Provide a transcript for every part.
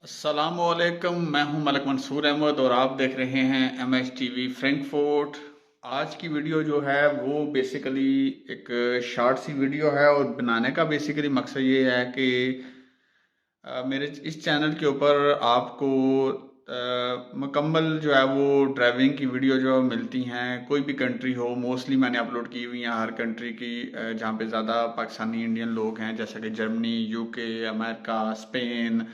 अस्सलामुअलैकुम। मैं हूं मलक मंसूर अहमद और आप देख रहे हैं MHTV फ्रैंकफर्ट। आज की वीडियो जो है वो बेसिकली एक शॉर्ट सी वीडियो है और बनाने का बेसिकली मकसद ये है कि मेरे इस चैनल के ऊपर आपको मुकम्मल जो है वो ड्राइविंग की वीडियो जो मिलती हैं, कोई भी कंट्री हो। मोस्टली मैंने अपलोड की हुई हैं हर कंट्री की, जहाँ पे ज़्यादा पाकिस्तानी इंडियन लोग हैं, जैसे कि Germany, UK, America, Spain,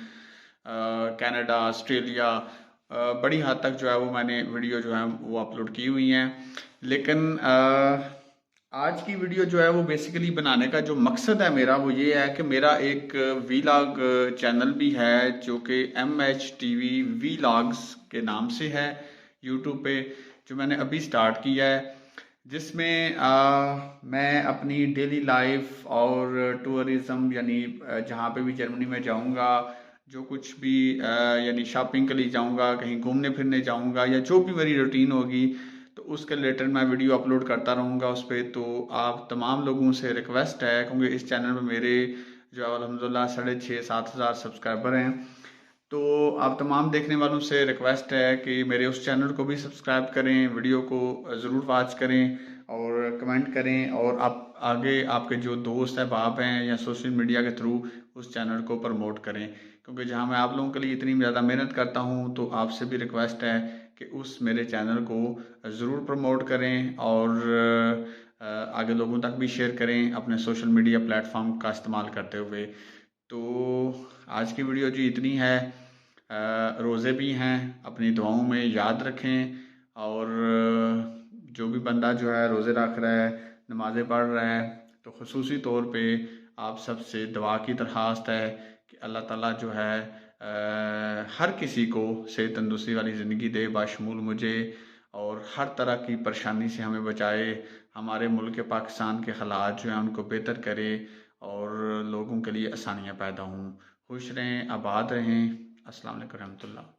Canada, Australia. बड़ी हद तक जो है वो मैंने वीडियो जो है वो अपलोड की हुई हैं। लेकिन आज की वीडियो जो है वो बेसिकली बनाने का जो मकसद है मेरा वो ये है कि मेरा एक वीलॉग चैनल भी है जो कि MHTV वीलॉग्स के नाम से है यूट्यूब पे, जो मैंने अभी स्टार्ट किया है, जिसमें मैं अपनी डेली लाइफ और टूरिज़्म यानी जहाँ पे भी जर्मनी में जाऊँगा, जो कुछ भी यानी शॉपिंग के लिए जाऊँगा, कहीं घूमने फिरने जाऊँगा, या जो भी मेरी रूटीन होगी तो उसके रिलेटेड मैं वीडियो अपलोड करता रहूँगा उस पर। तो आप तमाम लोगों से रिक्वेस्ट है, क्योंकि इस चैनल में मेरे जो है अल्हम्दुलिल्लाह 6,500-7,000 सब्सक्राइबर हैं, तो आप तमाम देखने वालों से रिक्वेस्ट है कि मेरे उस चैनल को भी सब्सक्राइब करें, वीडियो को ज़रूर वॉच करें और कमेंट करें, और आप आगे आपके जो दोस्त अहबाब हैं या सोशल मीडिया के थ्रू उस चैनल को प्रमोट करें, क्योंकि जहां मैं आप लोगों के लिए इतनी ज़्यादा मेहनत करता हूं तो आपसे भी रिक्वेस्ट है कि उस मेरे चैनल को ज़रूर प्रमोट करें और आगे लोगों तक भी शेयर करें अपने सोशल मीडिया प्लेटफॉर्म का इस्तेमाल करते हुए। तो आज की वीडियो जी इतनी है। रोज़े भी हैं, अपनी दुआओं में याद रखें, और जो भी बंदा जो है रोज़े रख रहा है, नमाज़ें पढ़ रहा है, तो ख़ुसूसी तौर पे आप सबसे दुआ की दरख्वास्त है कि अल्लाह ताला जो है हर किसी को सेहत तंदुरुस्ती वाली ज़िंदगी दे, बाशमूल मुझे, और हर तरह की परेशानी से हमें बचाए, हमारे मुल्क पाकिस्तान के हालात जो हैं उनको बेहतर करे और लोगों के लिए आसानियाँ पैदा हों। खुश रहें, आबाद रहें। अस्सलाम वालेकुम रहमतुल्लाह।